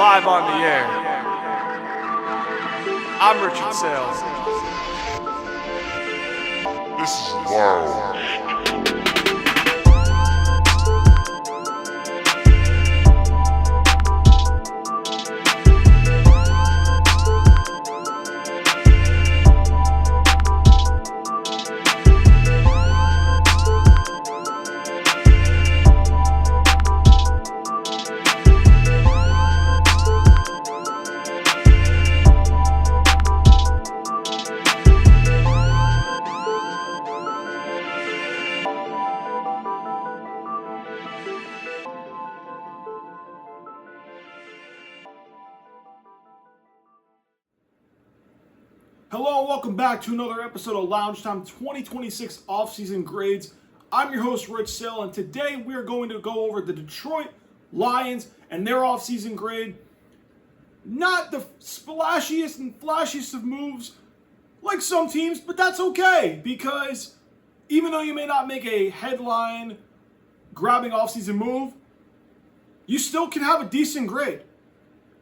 live on the air. I'm Richard Saile. This is wild. Hello and welcome back to another episode of Lounge Time 2026 Offseason Grades. I'm your host, Rich Saile, and today we're going to go over the Detroit Lions and their offseason grade. Not the splashiest and flashiest of moves like some teams, but that's okay because even though you may not make a headline grabbing offseason move, you still can have a decent grade.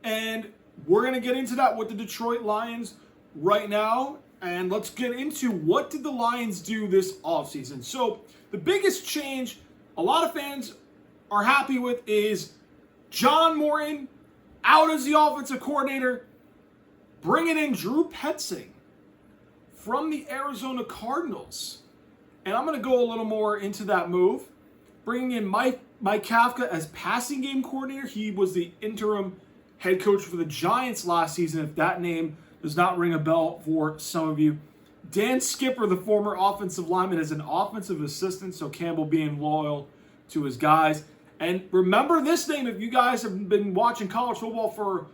And we're going to get into that with the Detroit Lions right now, and let's get into what did the Lions do this offseason. So the biggest change a lot of fans are happy with is John Morton out as the offensive coordinator, bringing in Drew Petzing from the Arizona Cardinals. And I'm going to go a little more into that move. Bringing in Mike Kafka as passing game coordinator. He was the interim head coach for the Giants last season, if that name does not ring a bell for some of you. Dan Skipper, the former offensive lineman, is an offensive assistant, so Campbell being loyal to his guys. And remember this name if you guys have been watching college football for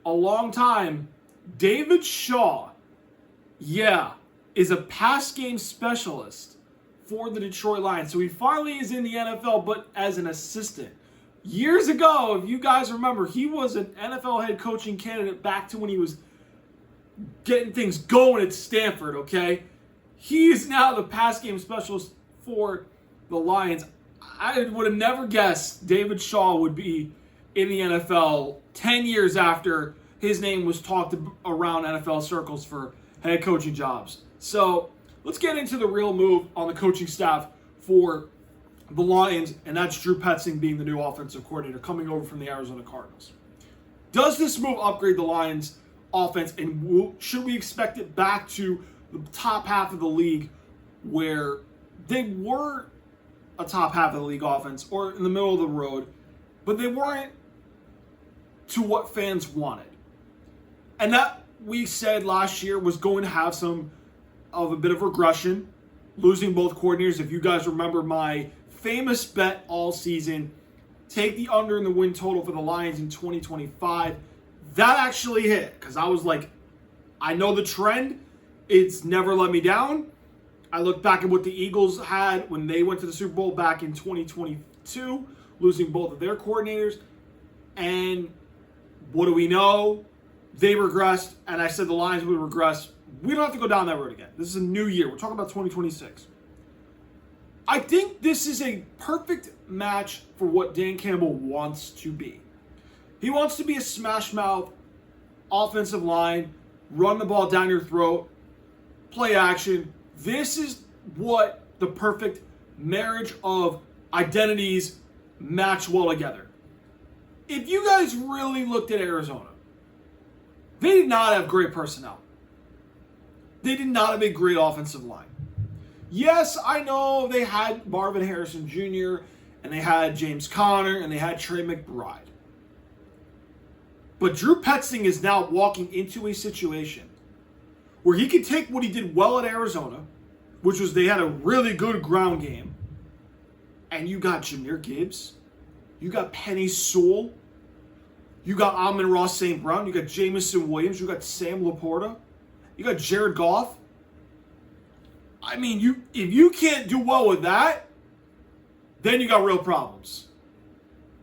a long time. David Shaw, is a pass game specialist for the Detroit Lions. So he finally is in the NFL, but as an assistant. Years ago, if you guys remember, he was an NFL head coaching candidate back to when he was getting things going at Stanford, okay? He is now the pass game specialist for the Lions. I would have never guessed David Shaw would be in the NFL 10 years after his name was talked around NFL circles for head coaching jobs. So let's get into the real move on the coaching staff for the Lions, and that's Drew Petzing being the new offensive coordinator coming over from the Arizona Cardinals. Does this move upgrade the Lions' offense, and should we expect it back to the top half of the league where they were a top half of the league offense or in the middle of the road, but they weren't to what fans wanted? And that, we said last year, was going to have some of a bit of regression, losing both coordinators. If you guys remember my famous bet all season, take the under in the win total for the Lions in 2025. That actually hit, because I was like, I know the trend. It's never let me down. I look back at what the Eagles had when they went to the Super Bowl back in 2022, losing both of their coordinators. And what do we know? They regressed, and I said the Lions would regress. We don't have to go down that road again. This is a new year. We're talking about 2026. I think this is a perfect match for what Dan Campbell wants to be. He wants to be a smash mouth offensive line, run the ball down your throat, play action. This is what the perfect marriage of identities match well together. If you guys really looked at Arizona, they did not have great personnel. They did not have a great offensive line. Yes, I know they had Marvin Harrison Jr., and they had James Conner, and they had Trey McBride. But Drew Petzing is now walking into a situation where he can take what he did well at Arizona, which was they had a really good ground game, and you got Jahmyr Gibbs, you got Penny Sewell, you got Amon-Ra St. Brown, you got Jamison Williams, you got Sam Laporta, you got Jared Goff. I mean, if you can't do well with that, then you got real problems.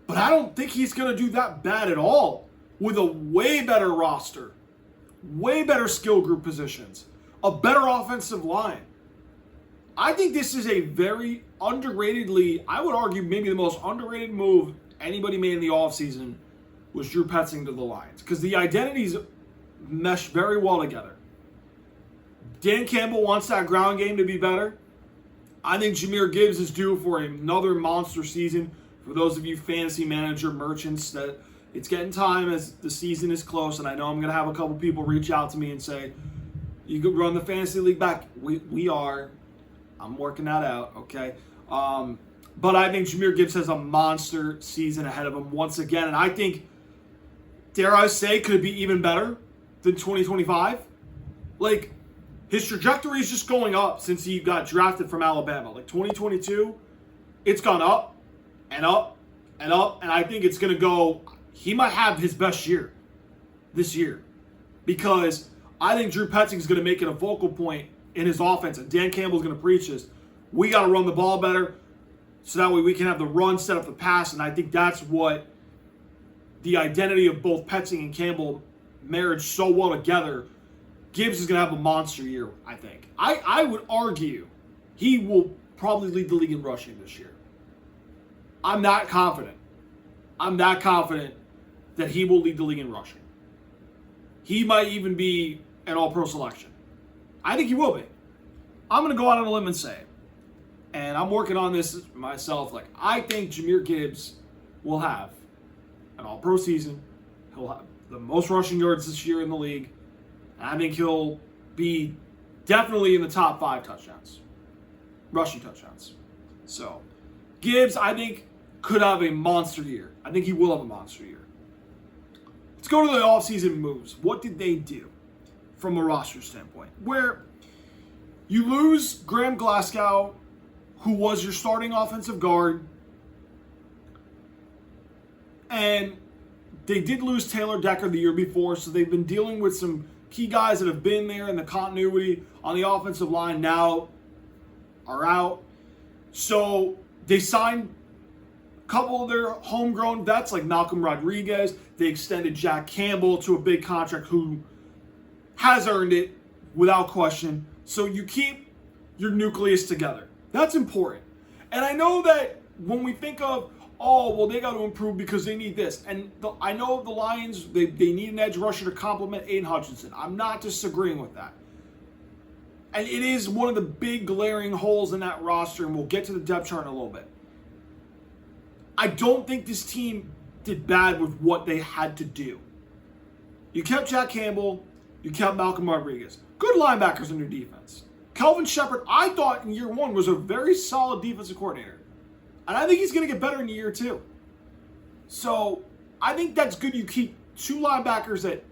But I don't think he's going to do that bad at all with a way better roster, way better skill group positions, a better offensive line. I think this is a very underratedly, I would argue maybe the most underrated move anybody made in the offseason was Drew Petzing to the Lions because the identities mesh very well together. Dan Campbell wants that ground game to be better. I think Jahmyr Gibbs is due for another monster season. For those of you fantasy manager merchants, that it's getting time as the season is close, and I know I'm going to have a couple people reach out to me and say, you could run the fantasy league back. We are. I'm working that out, okay? But I think Jahmyr Gibbs has a monster season ahead of him once again, and I think, dare I say, could be even better than 2025. Like, his trajectory is just going up since he got drafted from Alabama. Like, 2022, it's gone up and up and up, and I think it's going to go, he might have his best year this year because I think Drew Petzing is going to make it a focal point in his offense, and Dan Campbell's going to preach this. We got to run the ball better so that way we can have the run set up the pass, and I think that's what the identity of both Petzing and Campbell marriage so well together. Gibbs is going to have a monster year, I think. I would argue he will probably lead the league in rushing this year. I'm that confident. I'm that confident that he will lead the league in rushing. He might even be an all-pro selection. I think he will be. I'm going to go out on a limb and say it. And I'm working on this myself. Like, I think Jahmyr Gibbs will have an all-pro season. He'll have the most rushing yards this year in the league. And I think he'll be definitely in the top 5 touchdowns. Rushing touchdowns. So, Gibbs, I think, could have a monster year. I think he will have a monster year. Let's go to the offseason moves. What did they do from a roster standpoint? Where you lose Graham Glasgow, who was your starting offensive guard, and they did lose Taylor Decker the year before, so they've been dealing with some key guys that have been there, and the continuity on the offensive line now are out. So they signed a couple of their homegrown vets like Malcolm Rodriguez. They extended Jack Campbell to a big contract who has earned it without question. So you keep your nucleus together. That's important. And I know that when we think of, oh, well, they got to improve because they need this. And I know the Lions, they need an edge rusher to complement Aiden Hutchinson. I'm not disagreeing with that. And it is one of the big glaring holes in that roster, and we'll get to the depth chart in a little bit. I don't think this team did bad with what they had to do. You kept Jack Campbell. You kept Malcolm Rodriguez. Good linebackers in your defense. Kelvin Shepherd, I thought in year 1 was a very solid defensive coordinator. And I think he's going to get better in year 2. So I think that's good. You keep 2 linebackers that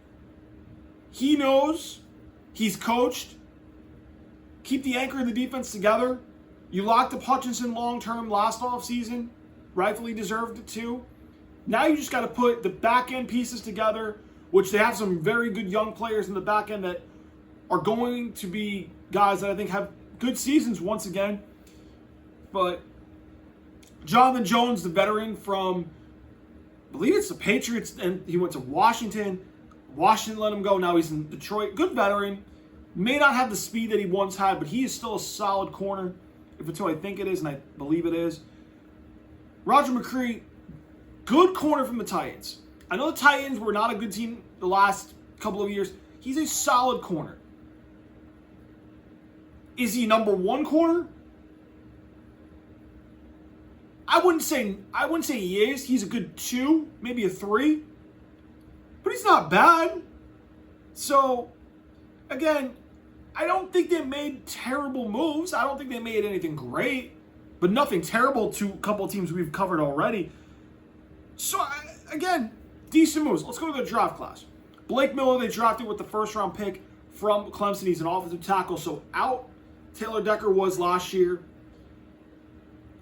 he knows, he's coached. Keep the anchor of the defense together. You locked up Hutchinson long-term last offseason. Rightfully deserved it too. Now you just got to put the back-end pieces together, which they have some very good young players in the back end that are going to be guys that I think have good seasons once again. But Jonathan Jones, the veteran from, I believe it's the Patriots, and he went to Washington. Washington let him go. Now he's in Detroit. Good veteran. May not have the speed that he once had, but he is still a solid corner, if it's who I think it is, and I believe it is. Roger McCree, good corner from the Titans. I know the Titans were not a good team the last couple of years. He's a solid corner. Is he number 1 corner? I wouldn't say he is. He's a good 2, maybe a 3. But he's not bad. So, again, I don't think they made terrible moves. I don't think they made anything great. But nothing terrible to a couple of teams we've covered already. So, again, decent moves. Let's go to the draft class. Blake Miller, they drafted with the first-round pick from Clemson. He's an offensive tackle, so out. Taylor Decker was last year.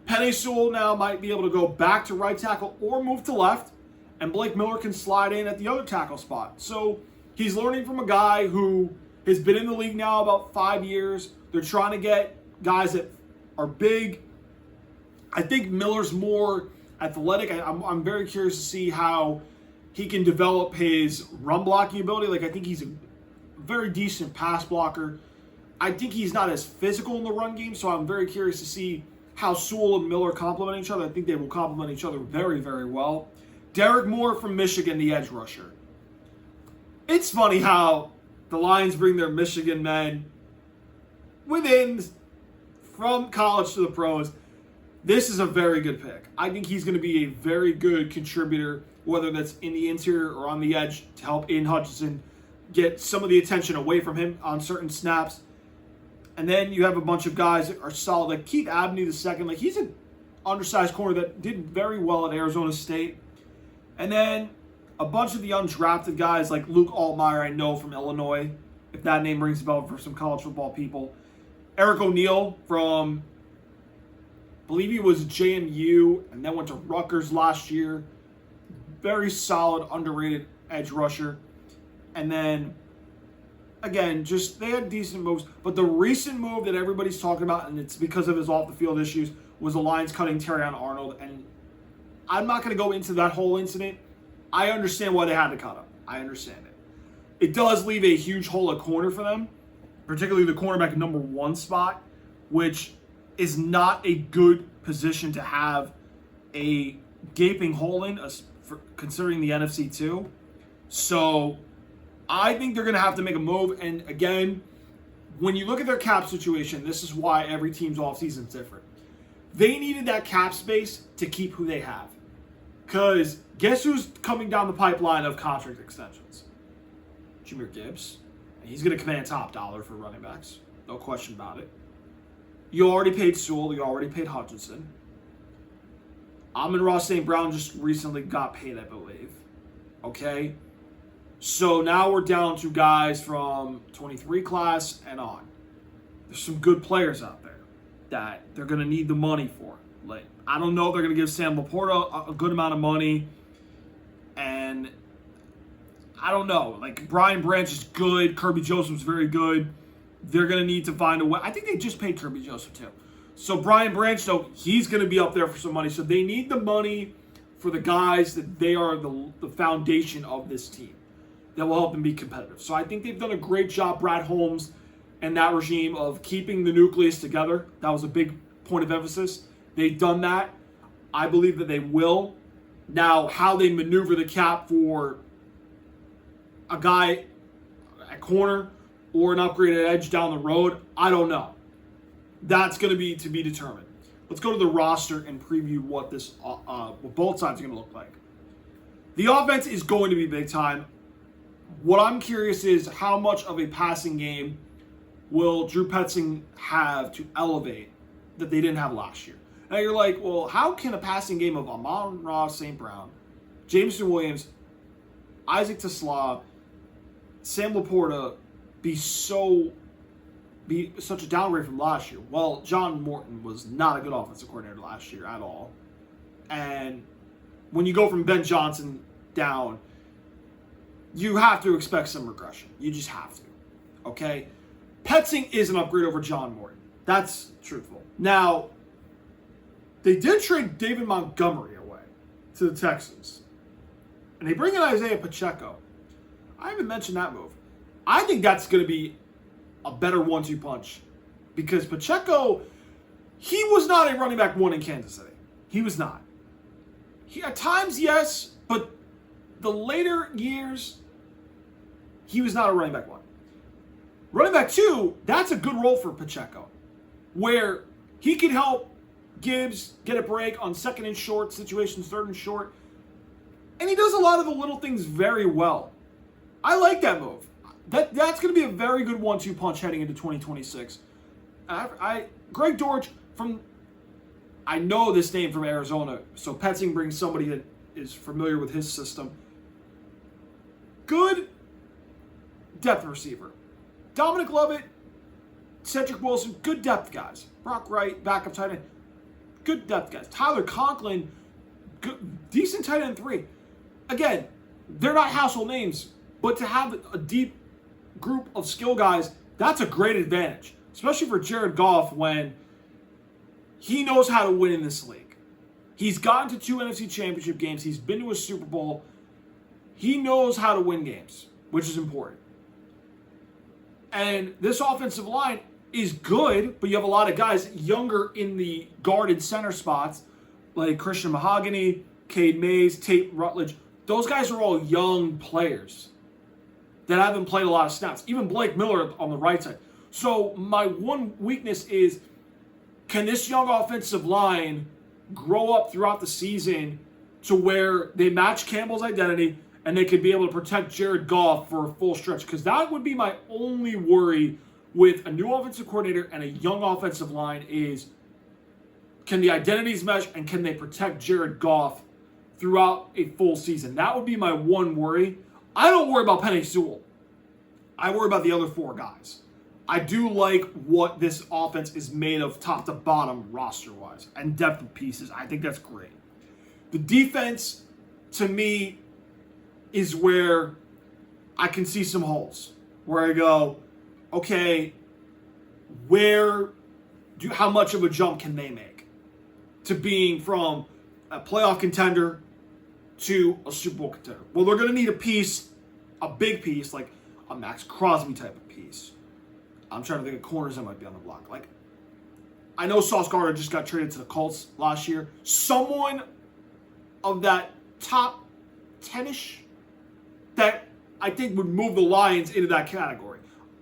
Penei Sewell now might be able to go back to right tackle or move to left, and Blake Miller can slide in at the other tackle spot. So he's learning from a guy who has been in the league now about 5 years. They're trying to get guys that are big. I think Miller's more athletic. I'm very curious to see how he can develop his run blocking ability. Like, I think he's a very decent pass blocker. I think he's not as physical in the run game, so I'm very curious to see how Sewell and Miller complement each other. I think they will complement each other very, very well. Derek Moore from Michigan, the edge rusher. It's funny how the Lions bring their Michigan men from college to the pros. This is a very good pick. I think he's going to be a very good contributor, whether that's in the interior or on the edge, to help Aiden Hutchinson get some of the attention away from him on certain snaps. And then you have a bunch of guys that are solid, like Keith Abney II. Like, he's an undersized corner that did very well at Arizona State. And then a bunch of the undrafted guys like Luke Altmaier, I know, from Illinois, if that name rings a bell for some college football people. Eric O'Neal from, I believe he was JMU and then went to Rutgers last year. Very solid, underrated edge rusher. And then, again, just they had decent moves. But the recent move that everybody's talking about, and it's because of his off-the-field issues, was the Lions cutting Terrion Arnold. And I'm not going to go into that whole incident. I understand why they had to cut him. I understand it. It does leave a huge hole at corner for them, particularly the cornerback number 1 spot, which is not a good position to have a gaping hole in, considering the NFC 2. So I think they're going to have to make a move. And again, when you look at their cap situation, this is why every team's offseason is different. They needed that cap space to keep who they have. Because guess who's coming down the pipeline of contract extensions? Jahmyr Gibbs. And he's going to command top dollar for running backs. No question about it. You already paid Sewell. You already paid Hutchinson. Amon-Ra St. Brown just recently got paid, I believe. Okay? So now we're down to guys from 23 class and on. There's some good players out there that they're going to need the money for. Like, I don't know if they're going to give Sam Laporta a good amount of money. And I don't know. Like, Brian Branch is good. Kirby Joseph's very good. They're going to need to find a way. I think they just paid Kirby Joseph, too. So Brian Branch, though, he's going to be up there for some money. So they need the money for the guys that they are the foundation of this team that will help them be competitive. So I think they've done a great job, Brad Holmes and that regime, of keeping the nucleus together. That was a big point of emphasis. They've done that. I believe that they will. Now, how they maneuver the cap for a guy at corner or an upgraded edge down the road, I don't know. That's going to be determined. Let's go to the roster and preview what what both sides are going to look like. The offense is going to be big time. What I'm curious is how much of a passing game will Drew Petzing have to elevate that they didn't have last year. Now you're like, well, how can a passing game of Amon-Ra St. Brown, Jameson Williams, Isaac Tesla, Sam Laporta be such a downgrade from last year? Well, John Morton was not a good offensive coordinator last year at all. And when you go from Ben Johnson down, you have to expect some regression. You just have to. Okay? Petzing is an upgrade over John Morton. That's truthful. Now, they did trade David Montgomery away to the Texans. And they bring in Isaiah Pacheco. I haven't mentioned that move. I think that's going to be a better 1-2 punch. Because Pacheco, he was not a running back 1 in Kansas City. He was not. At times, yes, but the later years, he was not a running back 1. Running back 2, that's a good role for Pacheco, where he can help Gibbs get a break on 2nd and short situations, 3rd and short. And he does a lot of the little things very well. I like that move. That's going to be a very good 1-2 punch heading into 2026. Greg Dortch I know this name from Arizona, so Petzing brings somebody that is familiar with his system. Good depth receiver. Dominic Lovett, Cedric Wilson, good depth guys. Brock Wright, backup tight end, good depth guys. Tyler Conklin, good, decent tight end 3. Again, they're not household names, but to have a deep group of skill guys, that's a great advantage, especially for Jared Goff when he knows how to win in this league. He's gotten to 2 NFC Championship games. He's been to a Super Bowl. He knows how to win games, which is important. And this offensive line is good, but you have a lot of guys younger in the guard and center spots, like Christian Mahogany, Cade Mays, Tate Rutledge. Those guys are all young players that haven't played a lot of snaps. Even Blake Miller on the right side. So my one weakness is, can this young offensive line grow up throughout the season to where they match Campbell's identity and they could be able to protect Jared Goff for a full stretch? Because that would be my only worry with a new offensive coordinator and a young offensive line is, can the identities mesh and can they protect Jared Goff throughout a full season? That would be my one worry. I don't worry about Penei Sewell. I worry about the other four guys. I do like what this offense is made of top to bottom roster-wise and depth of pieces. I think that's great. The defense, to me, is where I can see some holes. Where I go, okay, how much of a jump can they make to being from a playoff contender to a Super Bowl contender? Well, they're going to need a big piece, like a Max Crosby type of piece. I'm trying to think of corners that might be on the block. Like, I know Sauce Gardner just got traded to the Colts last year. Someone of that top 10-ish that I think would move the Lions into that category.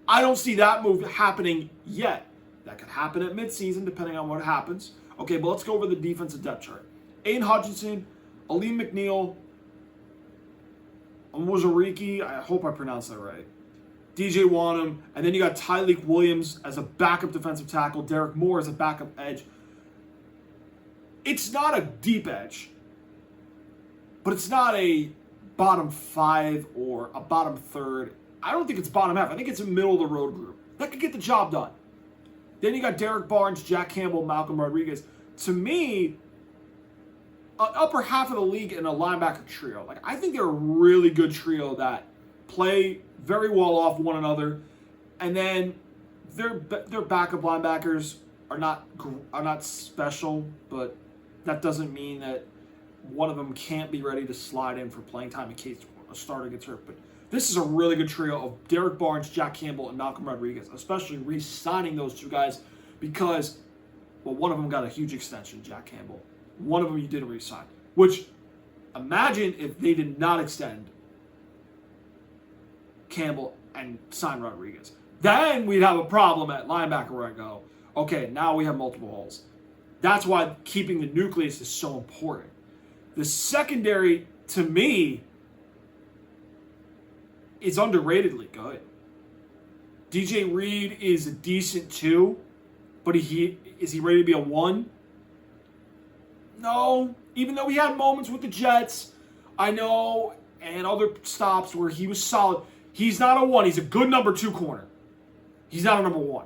I don't see that move happening yet. That could happen at midseason, depending on what happens. Okay, but let's go over the defensive depth chart. Aiden Hutchinson, Aleem McNeil, Onwuzurike, I hope I pronounced that right, DJ Wanham, and then you got Tyleik Williams as a backup defensive tackle, Derek Moore as a backup edge. It's not a deep edge, but it's not a bottom 5 or a bottom third. I don't think it's bottom half. I think it's a middle of the road group. That could get the job done. Then you got Derek Barnes, Jack Campbell, Malcolm Rodriguez. To me, an upper half of the league in a linebacker trio. Like, I think they're a really good trio that play very well off one another. And then their backup linebackers are not special, but that doesn't mean that one of them can't be ready to slide in for playing time in case a starter gets hurt. But this is a really good trio of Derek Barnes, Jack Campbell, and Malcolm Rodriguez, especially re-signing those two guys because, well, one of them got a huge extension, Jack Campbell. One of them you didn't re-sign. Which, imagine if they did not extend Campbell and sign Rodriguez. Then we'd have a problem at linebacker where I go, okay, now we have multiple holes. That's why keeping the nucleus is so important. The secondary, to me, is underratedly good. DJ Reed is a decent 2, but is he ready to be a 1? No. Even though he had moments with the Jets, I know, and other stops where he was solid, he's not a 1. He's a good number 2 corner. He's not a number 1.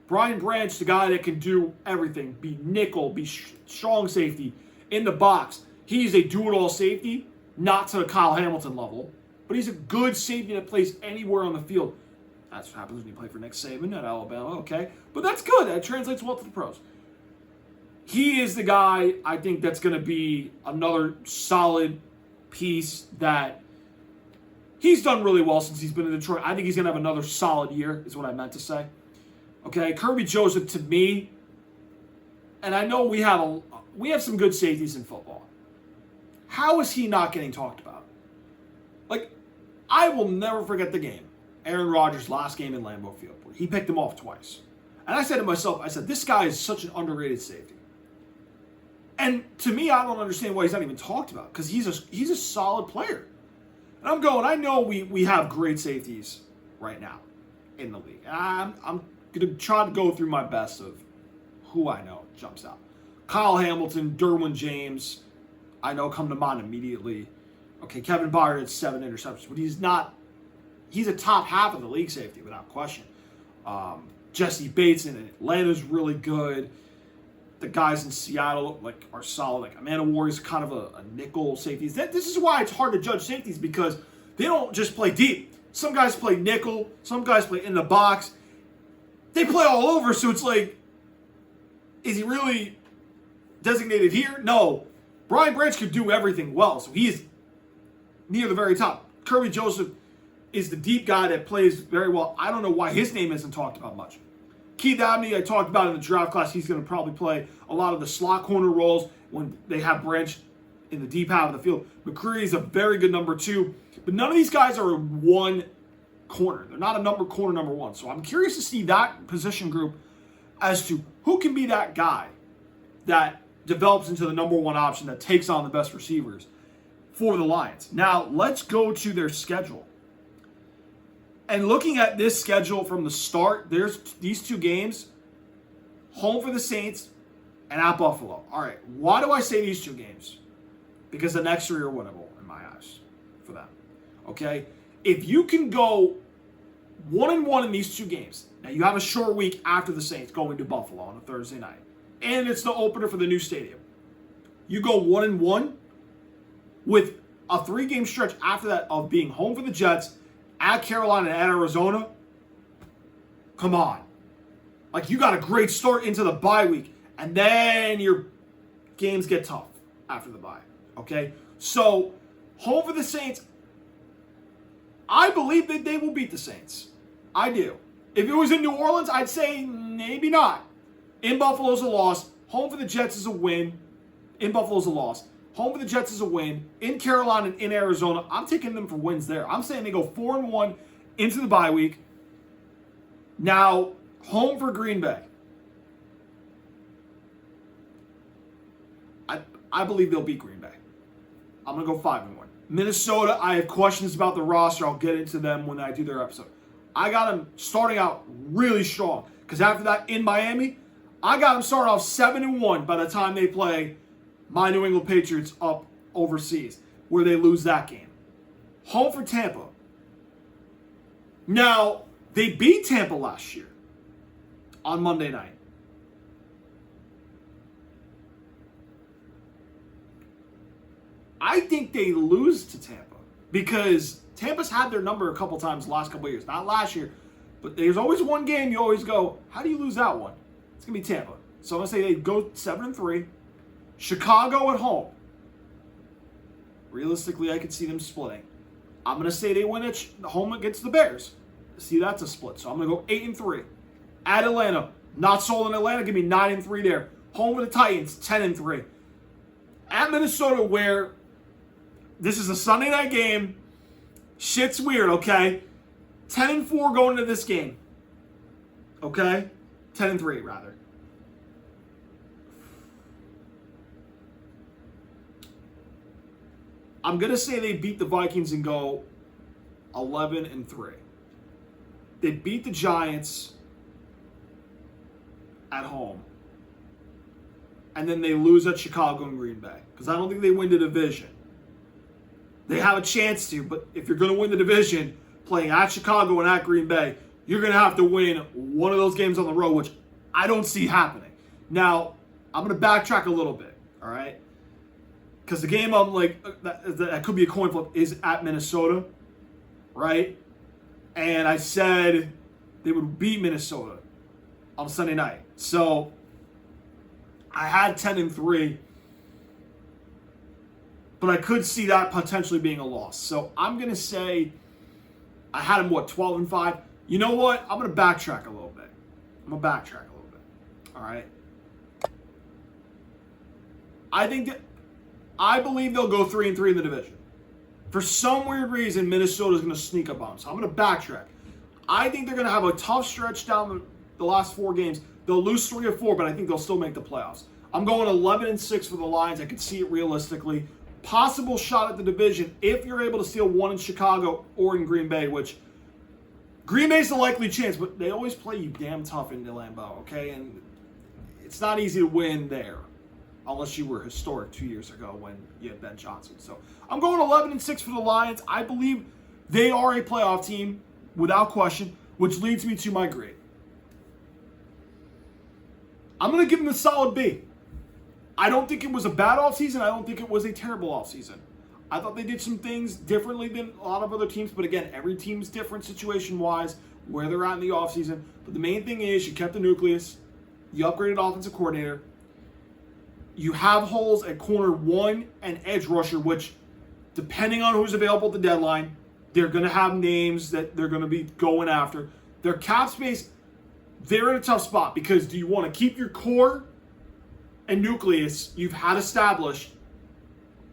Brian Branch, the guy that can do everything, be nickel, be strong safety, in the box. He's a do-it-all safety, not to the Kyle Hamilton level, but he's a good safety that plays anywhere on the field. That's what happens when you play for Nick Saban at Alabama, okay? But that's good. That translates well to the pros. He is the guy, I think, that's going to be another solid piece that he's done really well since he's been in Detroit. I think he's going to have another solid year, is what I meant to say. Okay, Kirby Joseph, to me, and I know we have some good safeties in football. How is he not getting talked about? Like, I will never forget the game. Aaron Rodgers' last game in Lambeau Field. He picked him off twice. And I said to myself, this guy is such an underrated safety. And to me, I don't understand why he's not even talked about, because he's a solid player. And I'm going, I know we have great safeties right now in the league. And I'm going to try to go through my best of who I know jumps out. Kyle Hamilton, Derwin James, I know come to mind immediately. Okay, Kevin Byard had 7 interceptions, but he's a top half of the league safety without question. Jesse Bates in Atlanta's really good. The guys in Seattle are solid. Like Amanda Warrior's kind of a nickel safety. This is why it's hard to judge safeties, because they don't just play deep. Some guys play nickel. Some guys play in the box. They play all over, so it's like, is he really designated here? No. Brian Branch could do everything well, so he is near the very top. Kirby Joseph is the deep guy that plays very well. I don't know why his name isn't talked about much. Keith Abney, I talked about in the draft class. He's going to probably play a lot of the slot corner roles when they have Branch in the deep half of the field. McCreary is a very good number 2, but none of these guys are one corner. They're not a corner number 1. So I'm curious to see that position group as to who can be that guy that develops into the number 1 option that takes on the best receivers for the Lions. Now, let's go to their schedule. And looking at this schedule from the start, there's these 2 games, home for the Saints and at Buffalo. All right, why do I say these 2 games? Because the next 3 are winnable in my eyes for them. Okay? If you can go 1-1 in these 2 games, now you have a short week after the Saints going to Buffalo on a Thursday night, and it's the opener for the new stadium. You go 1-1 with a 3-game stretch after that of being home for the Jets, at Carolina and at Arizona. Come on. Like, you got a great start into the bye week, and then your games get tough after the bye. Okay? So, home for the Saints, I believe that they will beat the Saints. I do. If it was in New Orleans, I'd say maybe not. In Buffalo's a loss. Home for the Jets is a win. In Buffalo's a loss. Home for the Jets is a win. In Carolina and in Arizona, I'm taking them for wins there. I'm saying they go 4-1 into the bye week. Now, home for Green Bay. I believe they'll beat Green Bay. I'm going to go 5-1. Minnesota, I have questions about the roster. I'll get into them when I do their episode. I got them starting out really strong. Because after that, in Miami, I got them starting off 7-1 by the time they play my New England Patriots up overseas, where they lose that game. Home for Tampa. Now, they beat Tampa last year on Monday night. I think they lose to Tampa because Tampa's had their number a couple times the last couple of years. Not last year, but there's always one game you always go, how do you lose that one? It's going to be Tampa. So I'm going to say they go 7-3. Chicago at home. Realistically, I could see them splitting. I'm going to say they win at home against the Bears. See, that's a split. So I'm going to go 8-3. At Atlanta. Not sold in Atlanta. Give me 9-3 there. Home with the Titans. 10-3. At Minnesota, where this is a Sunday night game. Shit's weird, okay? 10-4 going into this game. Okay? 10-3, rather. I'm going to say they beat the Vikings and go 11-3. They beat the Giants at home. And then they lose at Chicago and Green Bay. Because I don't think they win the division. They have a chance to, but if you're going to win the division, playing at Chicago and at Green Bay, you're going to have to win one of those games on the road, which I don't see happening. Now, I'm going to backtrack a little bit, all right? Because the game I'm like, that could be a coin flip, is at Minnesota, right? And I said they would beat Minnesota on Sunday night. So I had 10-3, but I could see that potentially being a loss. So I'm going to say I had them, 12-5? You know what? I'm going to backtrack a little bit. All right? I believe they'll go 3-3 in the division. For some weird reason, Minnesota's going to sneak up on them. So I'm going to backtrack. I think they're going to have a tough stretch down the last 4 games. They'll lose 3 or 4, but I think they'll still make the playoffs. I'm going 11-6 for the Lions. I can see it realistically. Possible shot at the division if you're able to steal one in Chicago or in Green Bay, which Green Bay's the likely chance, but they always play you damn tough in Lambeau, okay? And it's not easy to win there unless you were historic 2 years ago when you had Ben Johnson. So I'm going 11-6 for the Lions. I believe they are a playoff team without question, which leads me to my grade. I'm going to give them a solid B. I don't think it was a bad offseason. I don't think it was a terrible offseason. I thought they did some things differently than a lot of other teams. But again, every team's different situation-wise, where they're at in the offseason. But the main thing is you kept the nucleus. You upgraded offensive coordinator. You have holes at corner 1 and edge rusher, which, depending on who's available at the deadline, they're going to have names that they're going to be going after. Their cap space, they're in a tough spot because do you want to keep your core and nucleus you've had established,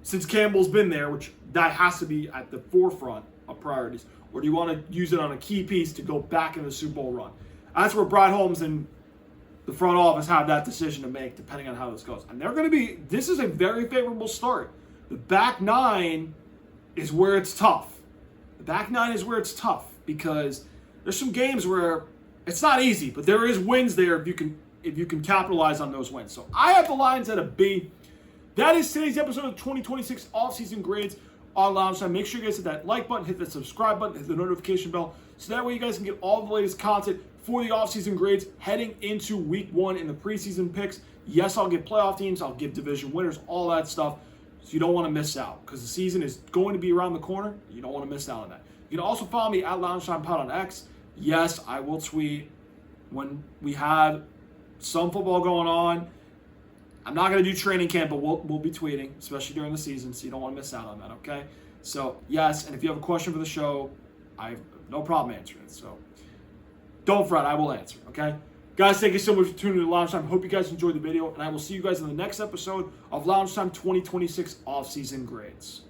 since Campbell's been there, which that has to be at the forefront of priorities, or do you want to use it on a key piece to go back in the Super Bowl run? That's where Brad Holmes and the front office have that decision to make, depending on how this goes. And they're going to be, this is a very favorable start. The back nine is where it's tough. The back nine is where it's tough because there's some games where it's not easy, but there is wins there if you can capitalize on those wins. So I have the Lions at a B. That is today's episode of 2026 offseason grades on Lounge Time. Make sure you guys hit that like button, hit that subscribe button, hit the notification bell, so that way you guys can get all the latest content for the offseason grades heading into week 1 in the preseason picks. Yes, I'll get playoff teams, I'll give division winners, all that stuff. So you don't want to miss out because the season is going to be around the corner. You don't want to miss out on that. You can also follow me at LoungeTime Pod on X. Yes, I will tweet when we have some football going on. I'm not going to do training camp, but we'll be tweeting, especially during the season, so you don't want to miss out on that, okay? So, yes, and if you have a question for the show, I have no problem answering it. So, don't fret, I will answer, okay? Guys, thank you so much for tuning in to Lounge Time. Hope you guys enjoyed the video, and I will see you guys in the next episode of Lounge Time 2026 Offseason Grades.